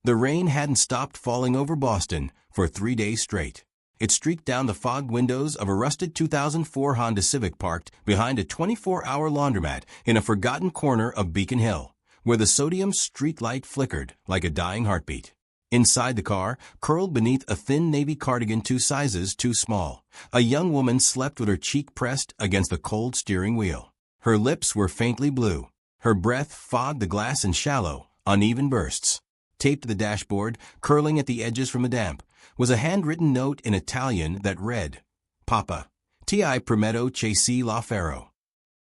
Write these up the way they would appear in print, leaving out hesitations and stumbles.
The rain hadn't stopped falling over Boston for 3 days straight. It streaked down the fogged windows of a rusted 2004 Honda Civic parked behind a 24-hour laundromat in a forgotten corner of Beacon Hill, where the sodium streetlight flickered like a dying heartbeat. Inside the car, curled beneath a thin navy cardigan 2 sizes too small, a young woman slept with her cheek pressed against the cold steering wheel. Her lips were faintly blue. Her breath fogged the glass in shallow, uneven bursts. Taped to the dashboard, curling at the edges from the damp, was a handwritten note in Italian that read, Papà, ti prometto che la farò.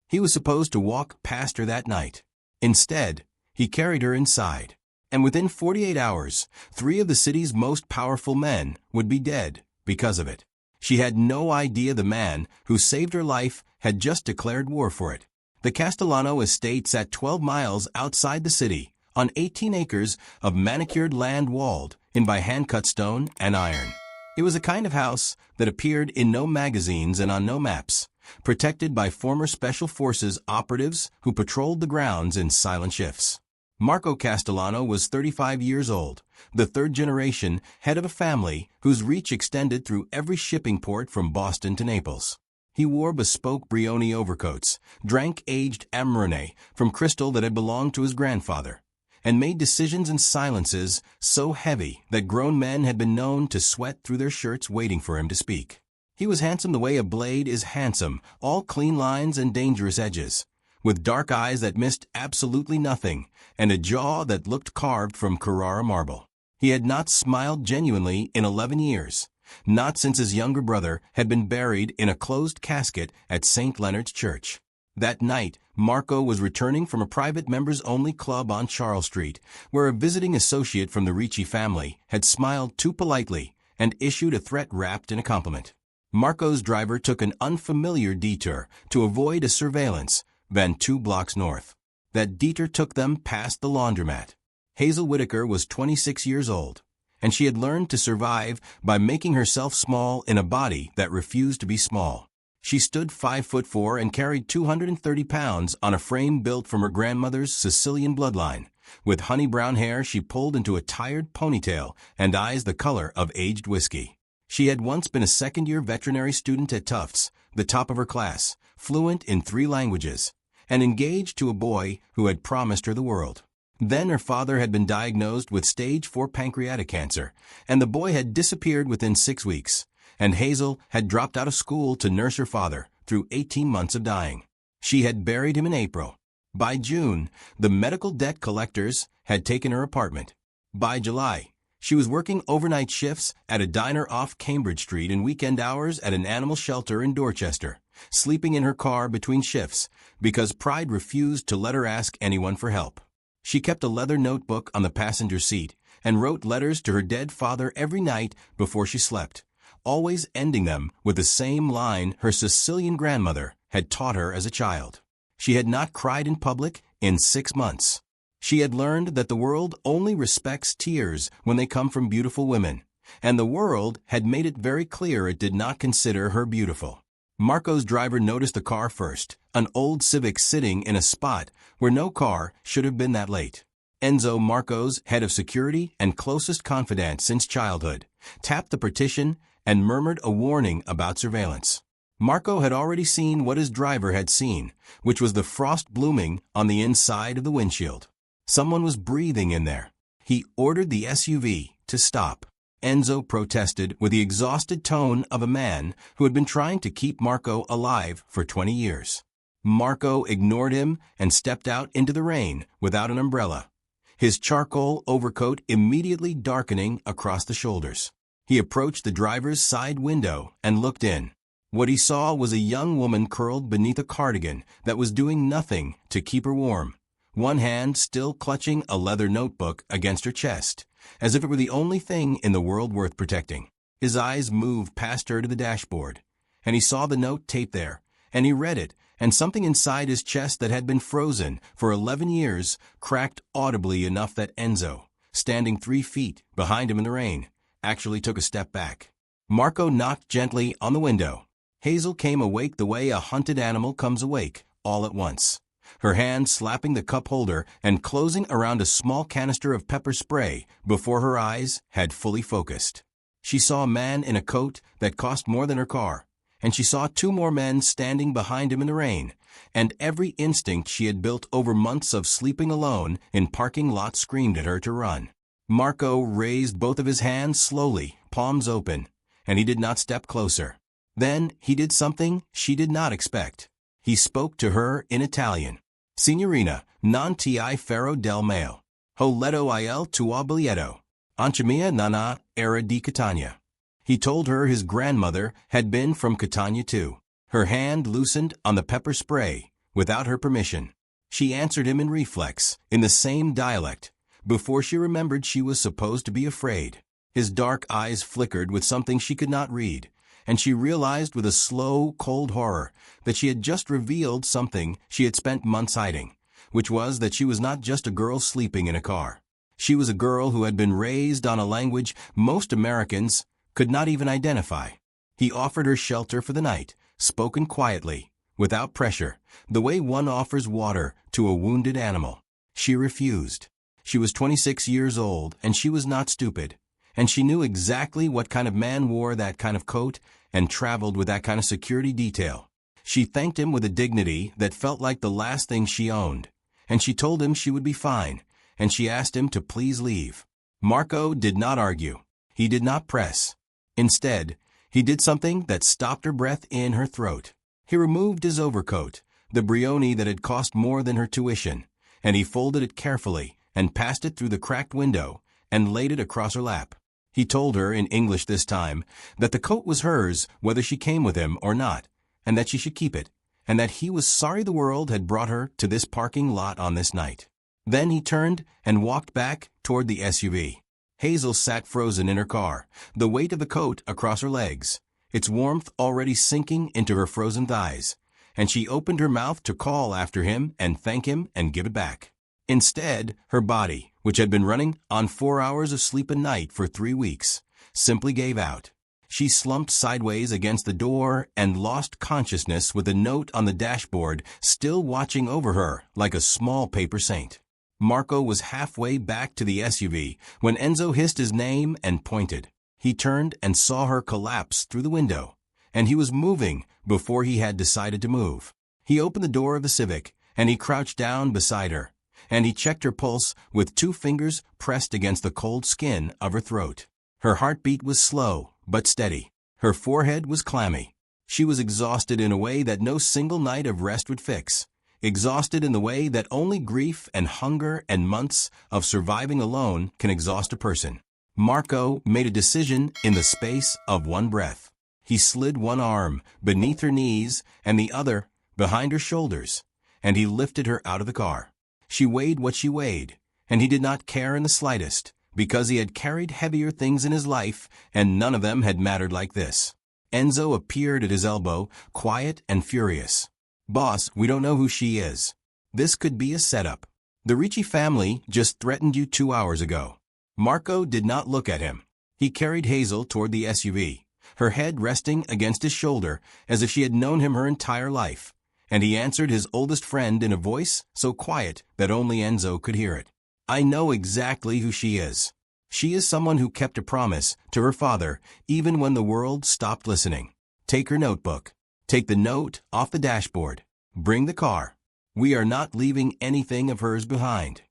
He was supposed to walk past her that night. Instead, he carried her inside. And within 48 hours, 3 of the city's most powerful men would be dead because of it. She had no idea the man who saved her life had just declared war for it. The Castellano estate sat 12 miles outside the city, on 18 acres of manicured land walled in by hand-cut stone and iron. It was a kind of house that appeared in no magazines and on no maps, protected by former Special Forces operatives who patrolled the grounds in silent shifts. Marco Castellano was 35 years old, the 3rd generation head of a family whose reach extended through every shipping port from Boston to Naples. He wore bespoke Brioni overcoats, drank aged Amarone from crystal that had belonged to his grandfather, and made decisions and silences so heavy that grown men had been known to sweat through their shirts waiting for him to speak. He was handsome the way a blade is handsome, all clean lines and dangerous edges, with dark eyes that missed absolutely nothing, and a jaw that looked carved from Carrara marble. He had not smiled genuinely in 11 years, not since his younger brother had been buried in a closed casket at St. Leonard's Church. That night, Marco was returning from a private members-only club on Charles Street, where a visiting associate from the Ricci family had smiled too politely and issued a threat wrapped in a compliment. Marco's driver took an unfamiliar detour to avoid a surveillance van 2 blocks north. That detour took them past the laundromat. Hazel Whitaker was 26 years old, and she had learned to survive by making herself small in a body that refused to be small. She stood 5'4" and carried 230 pounds on a frame built from her grandmother's Sicilian bloodline. With honey brown hair she pulled into a tired ponytail and eyes the color of aged whiskey. She had once been a second-year veterinary student at Tufts, the top of her class, fluent in 3 languages, and engaged to a boy who had promised her the world. Then her father had been diagnosed with stage 4 pancreatic cancer, and the boy had disappeared within 6 weeks. And Hazel had dropped out of school to nurse her father through 18 months of dying. She had buried him in April. By June, the medical debt collectors had taken her apartment. By July, she was working overnight shifts at a diner off Cambridge Street and weekend hours at an animal shelter in Dorchester, sleeping in her car between shifts because pride refused to let her ask anyone for help. She kept a leather notebook on the passenger seat and wrote letters to her dead father every night before she slept, always ending them with the same line her Sicilian grandmother had taught her as a child. She had not cried in public in 6 months. She had learned that the world only respects tears when they come from beautiful women, and the world had made it very clear it did not consider her beautiful. Marco's driver noticed the car first, an old Civic sitting in a spot where no car should have been that late. Enzo, Marco's head of security and closest confidant since childhood, tapped the partition and murmured a warning about surveillance. Marco had already seen what his driver had seen, which was the frost blooming on the inside of the windshield. Someone was breathing in there. He ordered the SUV to stop. Enzo protested with the exhausted tone of a man who had been trying to keep Marco alive for 20 years. Marco ignored him and stepped out into the rain without an umbrella, his charcoal overcoat immediately darkening across the shoulders. He approached the driver's side window and looked in. What he saw was a young woman curled beneath a cardigan that was doing nothing to keep her warm, one hand still clutching a leather notebook against her chest, as if it were the only thing in the world worth protecting. His eyes moved past her to the dashboard, and he saw the note taped there, and he read it, and something inside his chest that had been frozen for 11 years cracked audibly enough that Enzo, standing 3 feet behind him in the rain, actually took a step back. Marco knocked gently on the window. Hazel came awake the way a hunted animal comes awake, all at once. her hand slapping the cup holder and closing around a small canister of pepper spray before her eyes had fully focused. She saw a man in a coat that cost more than her car, and she saw two more men standing behind him in the rain, and every instinct she had built over months of sleeping alone in parking lots screamed at her to run. Marco raised both of his hands slowly, palms open, and he did not step closer. Then he did something she did not expect. He spoke to her in Italian. Signorina, non ti farò del male. Ho letto il tuo biglietto. Anche mia nonna era di Catania. He told her his grandmother had been from Catania too. Her hand loosened on the pepper spray, without her permission. She answered him in reflex, in the same dialect, before she remembered she was supposed to be afraid. His dark eyes flickered with something she could not read, and she realized with a slow, cold horror that she had just revealed something she had spent months hiding, which was that she was not just a girl sleeping in a car. She was a girl who had been raised on a language most Americans could not even identify. He offered her shelter for the night, spoken quietly, without pressure, the way one offers water to a wounded animal. She refused. She was 26 years old, and she was not stupid, and she knew exactly what kind of man wore that kind of coat and traveled with that kind of security detail. She thanked him with a dignity that felt like the last thing she owned, and she told him she would be fine, and she asked him to please leave. Marco did not argue. He did not press. Instead, he did something that stopped her breath in her throat. He removed his overcoat, the Brioni that had cost more than her tuition, and he folded it carefully and passed it through the cracked window and laid it across her lap. He told her, in English this time, that the coat was hers whether she came with him or not, and that she should keep it, and that he was sorry the world had brought her to this parking lot on this night. Then he turned and walked back toward the SUV. Hazel sat frozen in her car, the weight of the coat across her legs, its warmth already sinking into her frozen thighs, and she opened her mouth to call after him and thank him and give it back. Instead, her body, which had been running on 4 hours of sleep a night for 3 weeks, simply gave out. She slumped sideways against the door and lost consciousness with a note on the dashboard still watching over her like a small paper saint. Marco was halfway back to the SUV when Enzo hissed his name and pointed. He turned and saw her collapse through the window, and he was moving before he had decided to move. He opened the door of the Civic, and he crouched down beside her, and he checked her pulse with 2 fingers pressed against the cold skin of her throat. Her heartbeat was slow but steady. Her forehead was clammy. She was exhausted in a way that no single night of rest would fix. Exhausted in the way that only grief and hunger and months of surviving alone can exhaust a person. Marco made a decision in the space of one breath. He slid one arm beneath her knees and the other behind her shoulders, and he lifted her out of the car. She weighed what she weighed, and he did not care in the slightest, because he had carried heavier things in his life, and none of them had mattered like this. Enzo appeared at his elbow, quiet and furious. "Boss, we don't know who she is. This could be a setup. The Ricci family just threatened you 2 hours ago." Marco did not look at him. He carried Hazel toward the SUV, her head resting against his shoulder as if she had known him her entire life, and he answered his oldest friend in a voice so quiet that only Enzo could hear it. "I know exactly who she is. She is someone who kept a promise to her father even when the world stopped listening. Take her notebook. Take the note off the dashboard. Bring the car. We are not leaving anything of hers behind."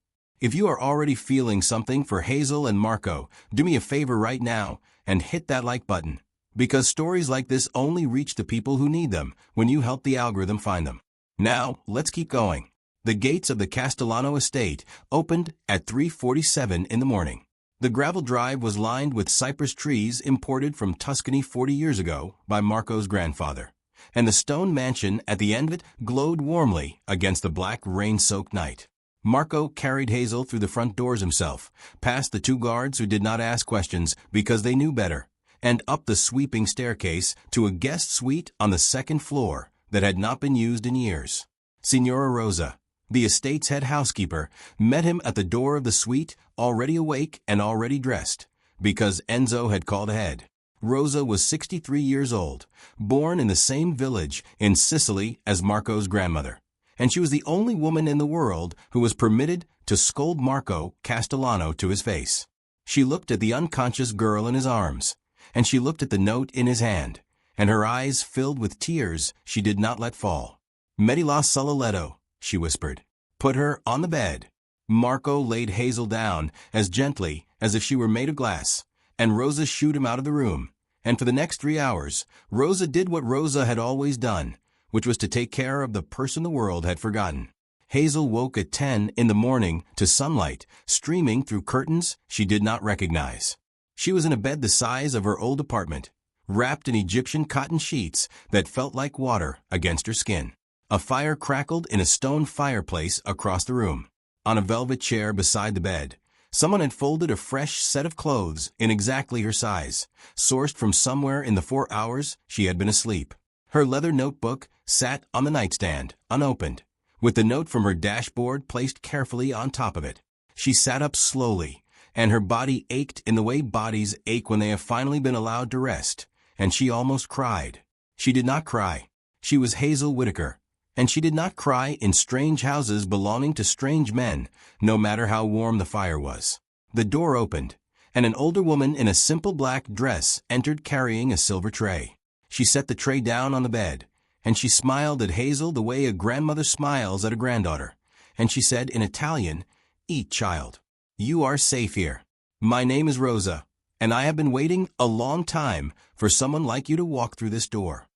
If you are already feeling something for Hazel and Marco, do me a favor right now and hit that like button, because stories like this only reach the people who need them when you help the algorithm find them. Now, let's keep going. The gates of the Castellano estate opened at 3:47 in the morning. The gravel drive was lined with cypress trees imported from Tuscany 40 years ago by Marco's grandfather, and the stone mansion at the end of it glowed warmly against the black rain-soaked night. Marco carried Hazel through the front doors himself, past the 2 guards who did not ask questions because they knew better, and up the sweeping staircase to a guest suite on the 2nd floor that had not been used in years. Signora Rosa, the estate's head housekeeper, met him at the door of the suite, already awake and already dressed, because Enzo had called ahead. Rosa was 63 years old, born in the same village in Sicily as Marco's grandmother, and she was the only woman in the world who was permitted to scold Marco Castellano to his face. She looked at the unconscious girl in his arms, and she looked at the note in his hand, and her eyes filled with tears she did not let fall. "Mettila sul letto," she whispered. "Put her on the bed." Marco laid Hazel down as gently as if she were made of glass, and Rosa shooed him out of the room. And for the next 3 hours, Rosa did what Rosa had always done, which was to take care of the person the world had forgotten. Hazel woke at 10 in the morning to sunlight streaming through curtains she did not recognize. She was in a bed the size of her old apartment, wrapped in Egyptian cotton sheets that felt like water against her skin. A fire crackled in a stone fireplace across the room. On a velvet chair beside the bed, someone had folded a fresh set of clothes in exactly her size, sourced from somewhere in the 4 hours she had been asleep. Her leather notebook sat on the nightstand, unopened, with the note from her dashboard placed carefully on top of it. She sat up slowly, and her body ached in the way bodies ache when they have finally been allowed to rest, and she almost cried. She did not cry. She was Hazel Whitaker, and she did not cry in strange houses belonging to strange men, no matter how warm the fire was. The door opened, and an older woman in a simple black dress entered carrying a silver tray. She set the tray down on the bed, and she smiled at Hazel the way a grandmother smiles at a granddaughter, and she said in Italian, "Eat, child. You are safe here. My name is Rosa, and I have been waiting a long time for someone like you to walk through this door."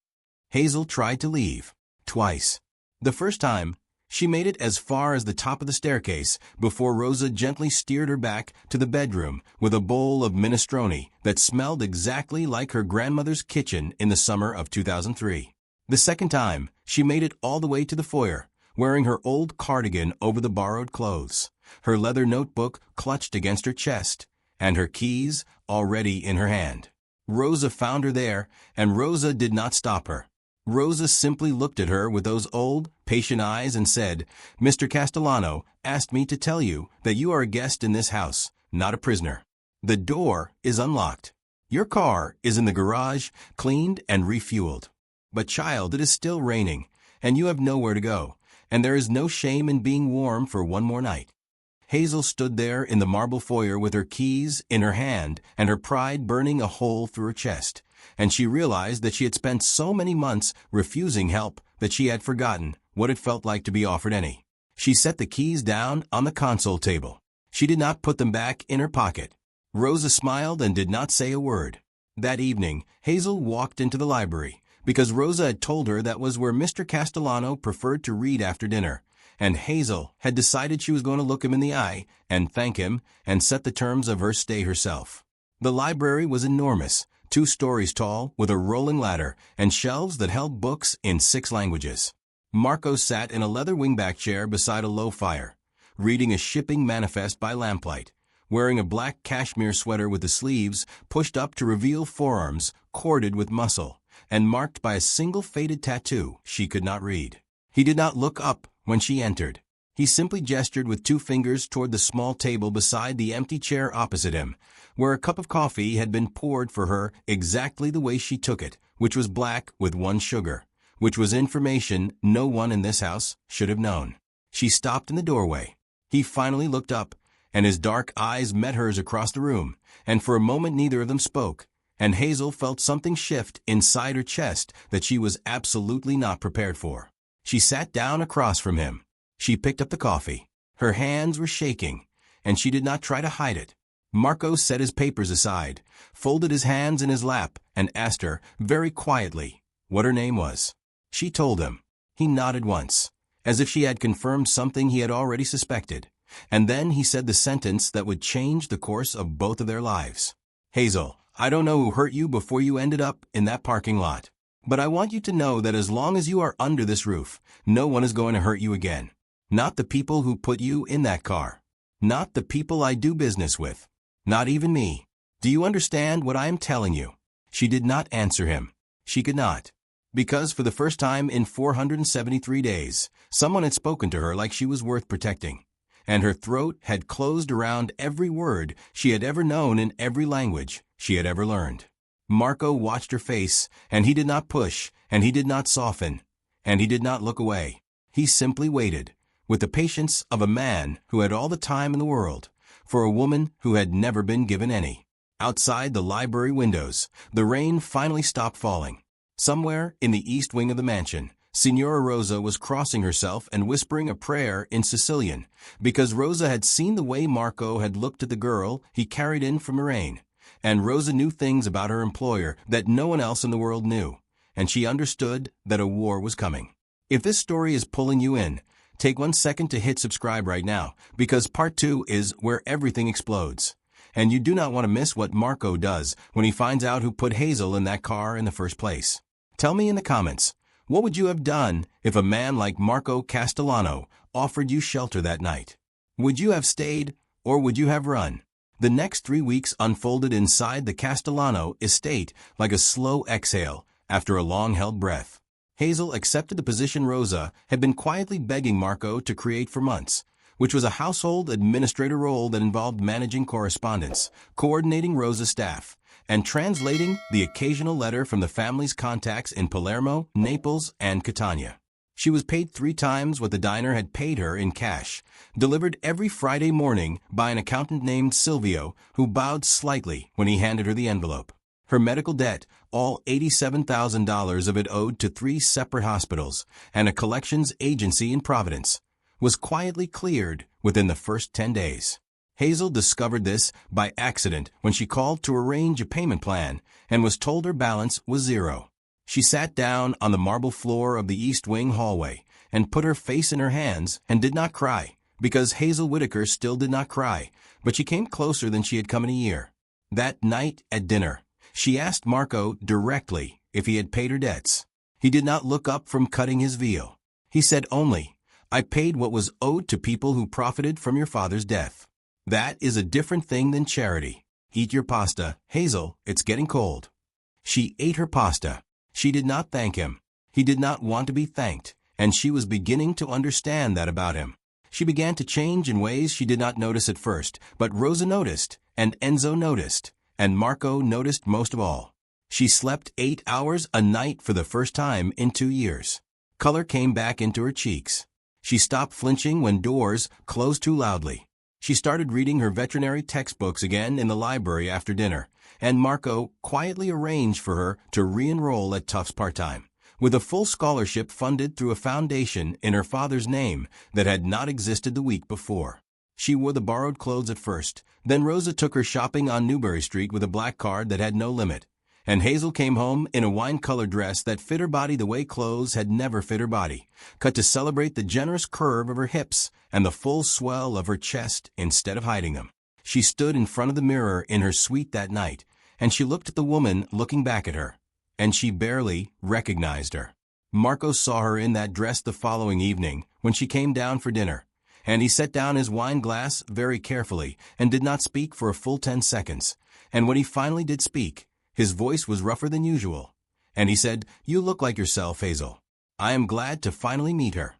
Hazel tried to leave, twice. The first time, she made it as far as the top of the staircase before Rosa gently steered her back to the bedroom with a bowl of minestrone that smelled exactly like her grandmother's kitchen in the summer of 2003. The second time, she made it all the way to the foyer, wearing her old cardigan over the borrowed clothes, her leather notebook clutched against her chest, and her keys already in her hand. Rosa found her there, and Rosa did not stop her. Rosa simply looked at her with those old, patient eyes and said, "Mr. Castellano asked me to tell you that you are a guest in this house, not a prisoner. The door is unlocked. Your car is in the garage, cleaned and refueled. But child, it is still raining, and you have nowhere to go, and there is no shame in being warm for one more night." Hazel stood there in the marble foyer with her keys in her hand and her pride burning a hole through her chest, and she realized that she had spent so many months refusing help that she had forgotten what it felt like to be offered any. She set the keys down on the console table. She did not put them back in her pocket. Rosa smiled and did not say a word. That evening, Hazel walked into the library, because Rosa had told her that was where Mr. Castellano preferred to read after dinner, and Hazel had decided she was going to look him in the eye and thank him and set the terms of her stay herself. The library was enormous, 2 stories tall, with a rolling ladder and shelves that held books in 6 languages. Marco sat in a leather wingback chair beside a low fire, reading a shipping manifest by lamplight, wearing a black cashmere sweater with the sleeves pushed up to reveal forearms corded with muscle and marked by a single faded tattoo she could not read. He did not look up when she entered. He simply gestured with 2 fingers toward the small table beside the empty chair opposite him, where a cup of coffee had been poured for her exactly the way she took it, which was black with 1 sugar, which was information no one in this house should have known. She stopped in the doorway. He finally looked up, and his dark eyes met hers across the room, and for a moment neither of them spoke, and Hazel felt something shift inside her chest that she was absolutely not prepared for. She sat down across from him. She picked up the coffee. Her hands were shaking, and she did not try to hide it. Marco set his papers aside, folded his hands in his lap, and asked her, very quietly, what her name was. She told him. He nodded once, as if she had confirmed something he had already suspected, and then he said the sentence that would change the course of both of their lives. "Hazel, I don't know who hurt you before you ended up in that parking lot, but I want you to know that as long as you are under this roof, no one is going to hurt you again. Not the people who put you in that car. Not the people I do business with. Not even me. Do you understand what I am telling you?" She did not answer him. She could not. Because for the first time in 473 days, someone had spoken to her like she was worth protecting, and her throat had closed around every word she had ever known in every language she had ever learned. Marco watched her face, and he did not push, and he did not soften, and he did not look away. He simply waited, with the patience of a man who had all the time in the world, for a woman who had never been given any. Outside the library windows, the rain finally stopped falling. Somewhere in the east wing of the mansion, Signora Rosa was crossing herself and whispering a prayer in Sicilian, because Rosa had seen the way Marco had looked at the girl he carried in from Lorraine, and Rosa knew things about her employer that no one else in the world knew, and she understood that a war was coming. If this story is pulling you in, take 1 second to hit subscribe right now, because part 2 is where everything explodes. And you do not want to miss what Marco does when he finds out who put Hazel in that car in the first place. Tell me in the comments, what would you have done if a man like Marco Castellano offered you shelter that night? Would you have stayed, or would you have run? The next 3 weeks unfolded inside the Castellano estate like a slow exhale after a long-held breath. Hazel accepted the position Rosa had been quietly begging Marco to create for months, which was a household administrator role that involved managing correspondence, coordinating Rosa's staff, and translating the occasional letter from the family's contacts in Palermo, Naples, and Catania. She was paid 3 times what the diner had paid her in cash, delivered every Friday morning by an accountant named Silvio, who bowed slightly when he handed her the envelope. Her medical debt, all $87,000 of it owed to 3 separate hospitals and a collections agency in Providence, was quietly cleared within the first 10 days. Hazel discovered this by accident when she called to arrange a payment plan and was told her balance was 0. She sat down on the marble floor of the East Wing hallway and put her face in her hands and did not cry, because Hazel Whitaker still did not cry, but she came closer than she had come in a year. That night at dinner, she asked Marco directly if he had paid her debts. He did not look up from cutting his veal. He said only, "I paid what was owed to people who profited from your father's death." That is a different thing than charity. Eat your pasta, Hazel, it's getting cold. She ate her pasta. She did not thank him. He did not want to be thanked, and she was beginning to understand that about him. She began to change in ways she did not notice at first, but Rosa noticed, and Enzo noticed, and Marco noticed most of all. She slept 8 hours a night for the first time in 2 years. Color came back into her cheeks. She stopped flinching when doors closed too loudly. She started reading her veterinary textbooks again in the library after dinner, and Marco quietly arranged for her to re-enroll at Tufts part-time, with a full scholarship funded through a foundation in her father's name that had not existed the week before. She wore the borrowed clothes at first, then Rosa took her shopping on Newbury Street with a black card that had no limit, and Hazel came home in a wine-colored dress that fit her body the way clothes had never fit her body, cut to celebrate the generous curve of her hips and the full swell of her chest instead of hiding them. She stood in front of the mirror in her suite that night, and she looked at the woman looking back at her, and she barely recognized her. Marco saw her in that dress the following evening when she came down for dinner, and he set down his wine glass very carefully and did not speak for a full 10 seconds, and when he finally did speak, his voice was rougher than usual, and he said, "You look like yourself, Hazel. I am glad to finally meet her."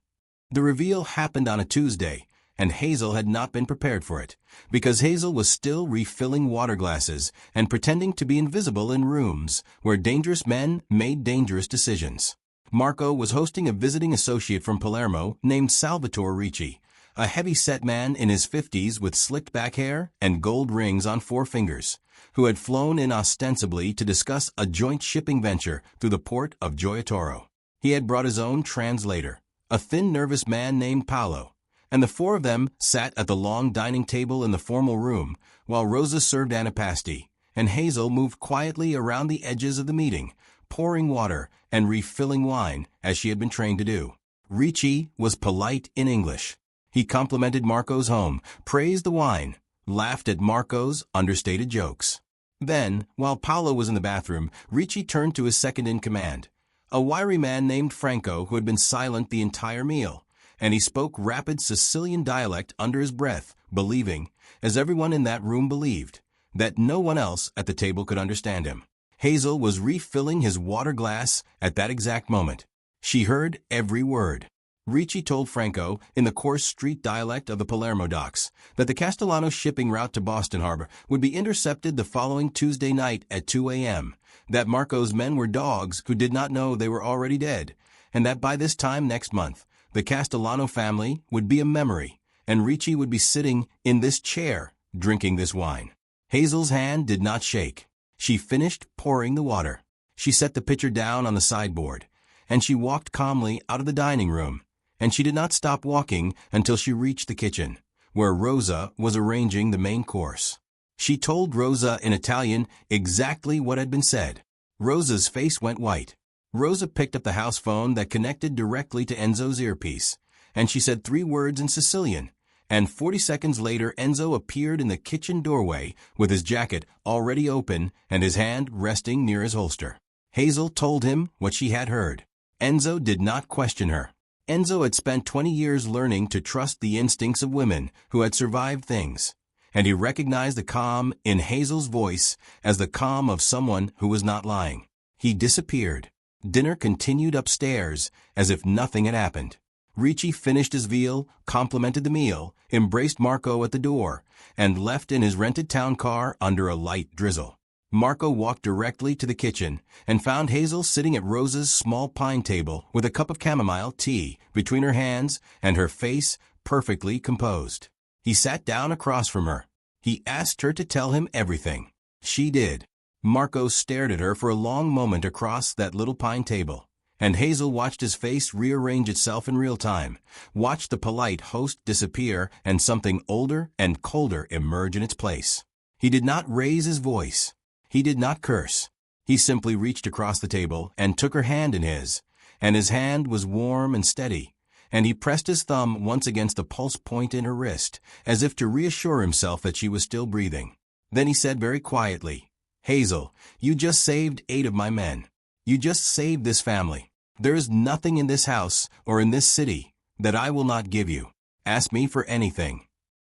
The reveal happened on a Tuesday, and Hazel had not been prepared for it, because Hazel was still refilling water glasses and pretending to be invisible in rooms where dangerous men made dangerous decisions. Marco was hosting a visiting associate from Palermo named Salvatore Ricci, a heavy-set man in his 50s with slicked back hair and gold rings on 4 fingers, who had flown in ostensibly to discuss a joint shipping venture through the port of Gioia Tauro. He had brought his own translator, a thin, nervous man named Paolo, and the 4 of them sat at the long dining table in the formal room while Rosa served antipasti, and Hazel moved quietly around the edges of the meeting, pouring water and refilling wine as she had been trained to do. Ricci was polite in English. He complimented Marco's home, praised the wine, laughed at Marco's understated jokes. Then, while Paolo was in the bathroom, Ricci turned to his second-in-command, a wiry man named Franco who had been silent the entire meal, and he spoke rapid Sicilian dialect under his breath, believing, as everyone in that room believed, that no one else at the table could understand him. Hazel was refilling his water glass at that exact moment. She heard every word. Ricci told Franco, in the coarse street dialect of the Palermo docks, that the Castellano shipping route to Boston Harbor would be intercepted the following Tuesday night at 2 a.m., that Marco's men were dogs who did not know they were already dead, and that by this time next month, The Castellano family would be a memory, and Ricci would be sitting in this chair, drinking this wine. Hazel's hand did not shake. She finished pouring the water. She set the pitcher down on the sideboard, and she walked calmly out of the dining room, and she did not stop walking until she reached the kitchen, where Rosa was arranging the main course. She told Rosa in Italian exactly what had been said. Rosa's face went white. Rosa picked up the house phone that connected directly to Enzo's earpiece, and she said 3 words in Sicilian, and 40 seconds later Enzo appeared in the kitchen doorway with his jacket already open and his hand resting near his holster. Hazel told him what she had heard. Enzo did not question her. Enzo had spent 20 years learning to trust the instincts of women who had survived things, and he recognized the calm in Hazel's voice as the calm of someone who was not lying. He disappeared. Dinner continued upstairs as if nothing had happened. Ricci finished his veal, complimented the meal, embraced Marco at the door, and left in his rented town car under a light drizzle. Marco walked directly to the kitchen and found Hazel sitting at Rosa's small pine table with a cup of chamomile tea between her hands and her face perfectly composed. He sat down across from her. He asked her to tell him everything. She did. Marco stared at her for a long moment across that little pine table, and Hazel watched his face rearrange itself in real time, watched the polite host disappear and something older and colder emerge in its place. He did not raise his voice. He did not curse. He simply reached across the table and took her hand in his, and his hand was warm and steady, and he pressed his thumb once against the pulse point in her wrist, as if to reassure himself that she was still breathing. Then he said very quietly, "Hazel, you just saved 8 of my men. You just saved this family. There is nothing in this house or in this city that I will not give you. Ask me for anything."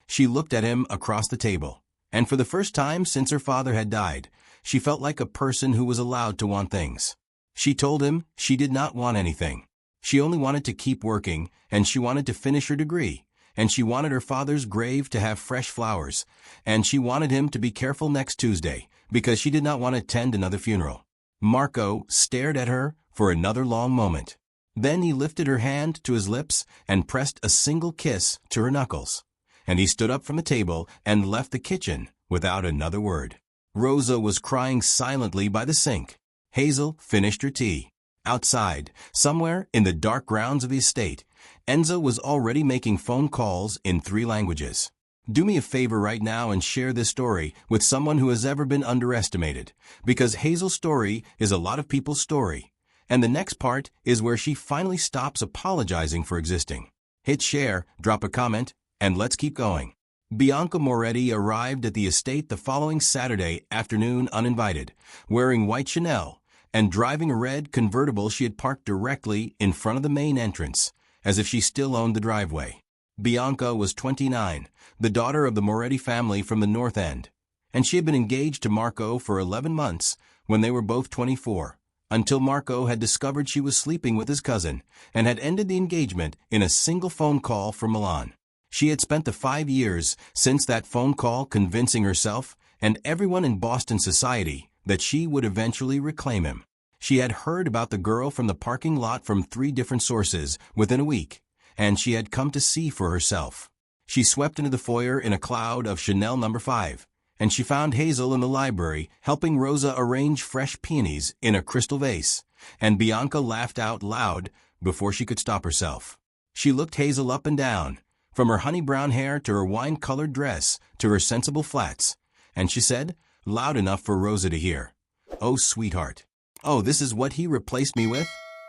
She looked at him across the table, and for the first time since her father had died, she felt like a person who was allowed to want things. She told him she did not want anything. She only wanted to keep working, and she wanted to finish her degree, and she wanted her father's grave to have fresh flowers, and she wanted him to be careful next Tuesday, because she did not want to attend another funeral. Marco stared at her for another long moment. Then he lifted her hand to his lips and pressed a single kiss to her knuckles, and he stood up from the table and left the kitchen without another word. Rosa was crying silently by the sink. Hazel finished her tea. Outside, somewhere in the dark grounds of the estate, Enzo was already making phone calls in 3 languages. Do me a favor right now and share this story with someone who has ever been underestimated, because Hazel's story is a lot of people's story, and the next part is where she finally stops apologizing for existing. Hit share, drop a comment, and let's keep going. Bianca Moretti arrived at the estate the following Saturday afternoon uninvited, wearing white Chanel, and driving a red convertible she had parked directly in front of the main entrance, as if she still owned the driveway. Bianca was 29, the daughter of the Moretti family from the North End, and she had been engaged to Marco for 11 months when they were both 24, until Marco had discovered she was sleeping with his cousin and had ended the engagement in a single phone call from Milan. She had spent the 5 years since that phone call convincing herself and everyone in Boston society that she would eventually reclaim him. She had heard about the girl from the parking lot from 3 different sources within a week, and she had come to see for herself. She swept into the foyer in a cloud of Chanel No. 5, and she found Hazel in the library helping Rosa arrange fresh peonies in a crystal vase, and Bianca laughed out loud before she could stop herself. She looked Hazel up and down, from her honey-brown hair to her wine-colored dress to her sensible flats, and she said, loud enough for Rosa to hear, "Oh, sweetheart. Oh, this is what he replaced me with?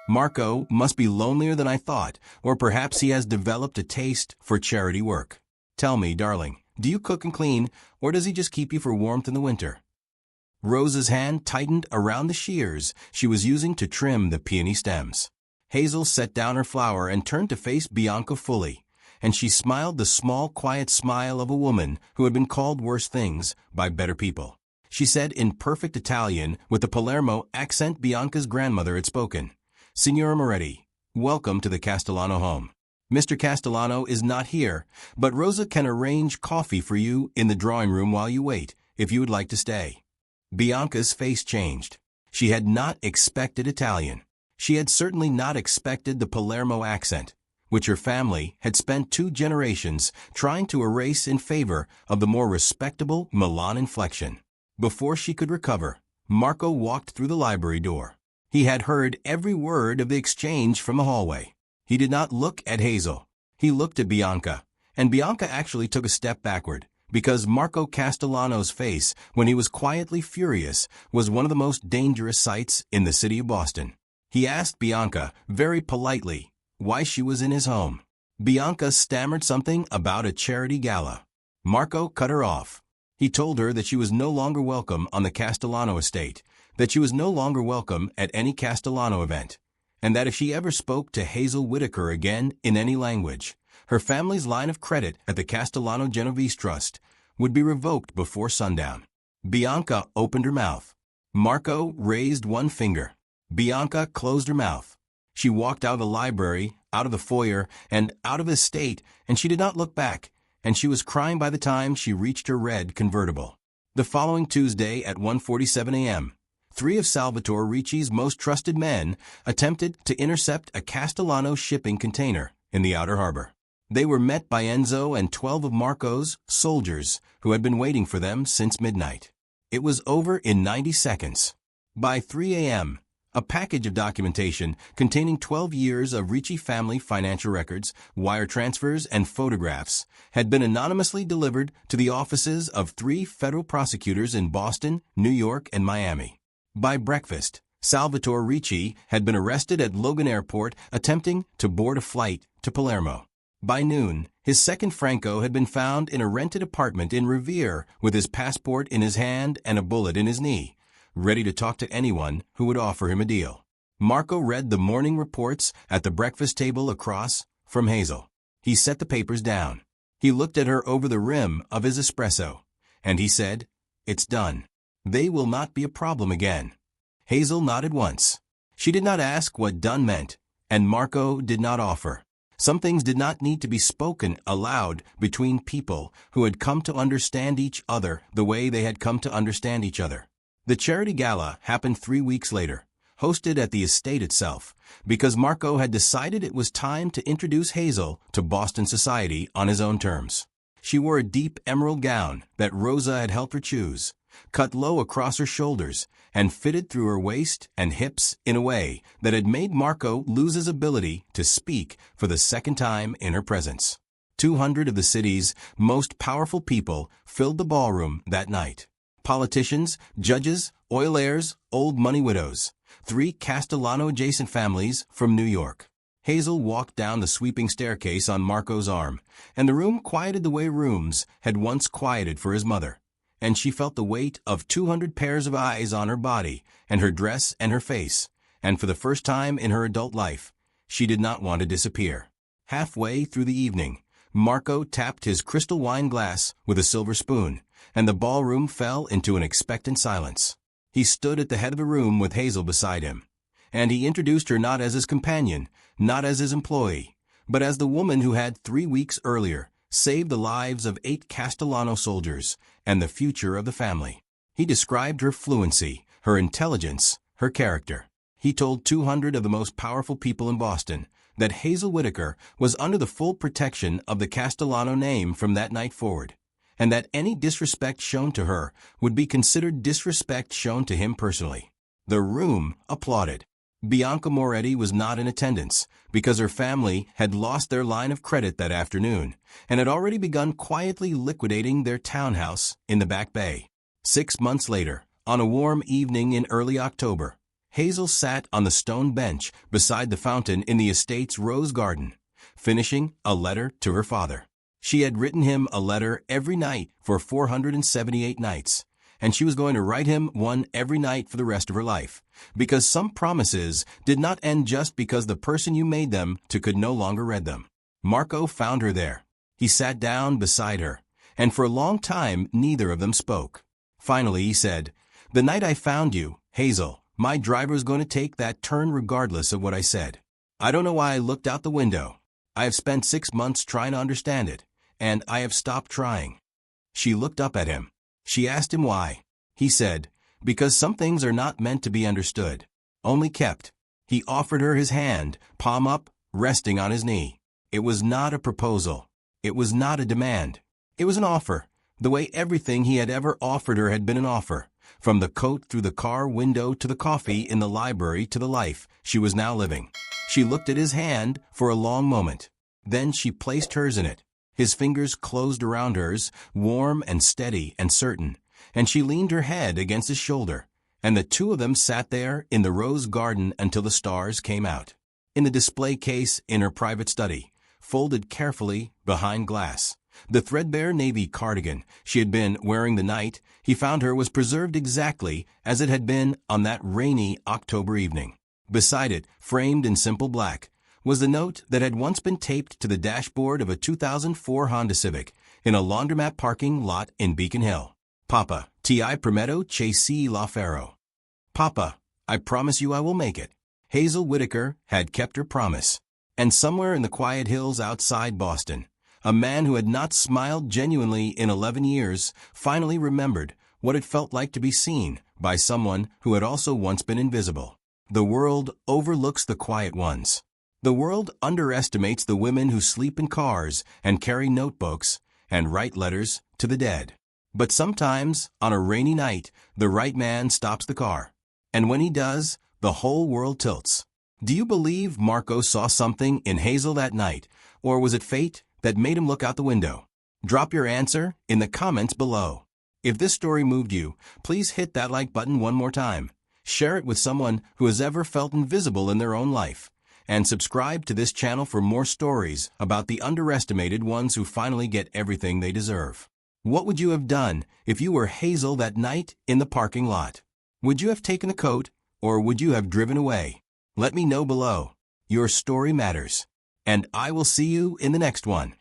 Marco must be lonelier than I thought, or perhaps he has developed a taste for charity work. Tell me, darling, do you cook and clean, or does he just keep you for warmth in the winter?" Rosa's hand tightened around the shears she was using to trim the peony stems. Hazel set down her flower and turned to face Bianca fully, and she smiled the small, quiet smile of a woman who had been called worse things by better people. She said in perfect Italian with the Palermo accent Bianca's grandmother had spoken, "Signora Moretti, welcome to the Castellano home. Mr. Castellano is not here, but Rosa can arrange coffee for you in the drawing room while you wait, if you would like to stay." Bianca's face changed. She had not expected Italian. She had certainly not expected the Palermo accent, which her family had spent 2 generations trying to erase in favor of the more respectable Milan inflection. Before she could recover, Marco walked through the library door. He had heard every word of the exchange from the hallway. He did not look at Hazel. He looked at Bianca, and Bianca actually took a step backward, because Marco Castellano's face, when he was quietly furious, was one of the most dangerous sights in the city of Boston. He asked Bianca, very politely, why she was in his home. Bianca stammered something about a charity gala. Marco cut her off. He told her that she was no longer welcome on the Castellano estate, that she was no longer welcome at any Castellano event, and that if she ever spoke to Hazel Whitaker again in any language, her family's line of credit at the Castellano Genovese Trust would be revoked before sundown. Bianca opened her mouth. Marco raised one finger. Bianca closed her mouth. She walked out of the library, out of the foyer, and out of the estate, and she did not look back, and she was crying by the time she reached her red convertible. The following Tuesday at 1:47 a.m., 3 of Salvatore Ricci's most trusted men attempted to intercept a Castellano shipping container in the outer harbor. They were met by Enzo and 12 of Marco's soldiers who had been waiting for them since midnight. It was over in 90 seconds. By 3 a.m., a package of documentation containing 12 years of Ricci family financial records, wire transfers, and photographs had been anonymously delivered to the offices of 3 federal prosecutors in Boston, New York, and Miami. By breakfast, Salvatore Ricci had been arrested at Logan Airport attempting to board a flight to Palermo. By noon, his second Franco had been found in a rented apartment in Revere with his passport in his hand and a bullet in his knee, ready to talk to anyone who would offer him a deal. Marco read the morning reports at the breakfast table across from Hazel. He set the papers down. He looked at her over the rim of his espresso, and he said, "It's done. They will not be a problem again." Hazel nodded once. She did not ask what done meant, and Marco did not offer. Some things did not need to be spoken aloud between people who had come to understand each other the way they had come to understand each other. The charity gala happened 3 weeks later, hosted at the estate itself, because Marco had decided it was time to introduce Hazel to Boston society on his own terms. She wore a deep emerald gown that Rosa had helped her choose, cut low across her shoulders, and fitted through her waist and hips in a way that had made Marco lose his ability to speak for the second time in her presence. 200 of the city's most powerful people filled the ballroom that night. Politicians, judges, oil heirs, old money widows, 3 Castellano-adjacent families from New York. Hazel walked down the sweeping staircase on Marco's arm, and the room quieted the way rooms had once quieted for his mother, and she felt the weight of 200 pairs of eyes on her body and her dress and her face, and for the first time in her adult life, she did not want to disappear. Halfway through the evening, Marco tapped his crystal wine glass with a silver spoon, and the ballroom fell into an expectant silence. He stood at the head of the room with Hazel beside him, and he introduced her not as his companion, not as his employee, but as the woman who had 3 weeks earlier saved the lives of 8 Castellano soldiers and the future of the family. He described her fluency, her intelligence, her character. He told 200 of the most powerful people in Boston that Hazel Whitaker was under the full protection of the Castellano name from that night forward, and that any disrespect shown to her would be considered disrespect shown to him personally. The room applauded. Bianca Moretti was not in attendance because her family had lost their line of credit that afternoon and had already begun quietly liquidating their townhouse in the Back Bay. 6 months later, on a warm evening in early October, Hazel sat on the stone bench beside the fountain in the estate's rose garden, finishing a letter to her father. She had written him a letter every night for 478 nights, and she was going to write him one every night for the rest of her life, because some promises did not end just because the person you made them to could no longer read them. Marco found her there. He sat down beside her, and for a long time neither of them spoke. Finally he said, "The night I found you, Hazel, my driver was going to take that turn regardless of what I said. I don't know why I looked out the window. I have spent 6 months trying to understand it, and I have stopped trying." She looked up at him. She asked him why. He said, "Because some things are not meant to be understood, only kept." He offered her his hand, palm up, resting on his knee. It was not a proposal. It was not a demand. It was an offer, the way everything he had ever offered her had been an offer, from the coat through the car window to the coffee in the library to the life she was now living. She looked at his hand for a long moment. Then she placed hers in it. His fingers closed around hers, warm and steady and certain, and she leaned her head against his shoulder, and the two of them sat there in the rose garden until the stars came out. In the display case in her private study, folded carefully behind glass, the threadbare navy cardigan she had been wearing the night he found her was preserved exactly as it had been on that rainy October evening. Beside it, framed in simple black, was the note that had once been taped to the dashboard of a 2004 Honda Civic in a laundromat parking lot in Beacon Hill. Papà, ti prometto che la farò. Papà, I promise you I will make it. Hazel Whitaker had kept her promise. And somewhere in the quiet hills outside Boston, a man who had not smiled genuinely in 11 years finally remembered what it felt like to be seen by someone who had also once been invisible. The world overlooks the quiet ones. The world underestimates the women who sleep in cars and carry notebooks and write letters to the dead. But sometimes, on a rainy night, the right man stops the car. And when he does, the whole world tilts. Do you believe Marco saw something in Hazel that night, or was it fate that made him look out the window? Drop your answer in the comments below. If this story moved you, please hit that like button one more time. Share it with someone who has ever felt invisible in their own life. And subscribe to this channel for more stories about the underestimated ones who finally get everything they deserve. What would you have done if you were Hazel that night in the parking lot? Would you have taken the coat, or would you have driven away? Let me know below. Your story matters. And I will see you in the next one.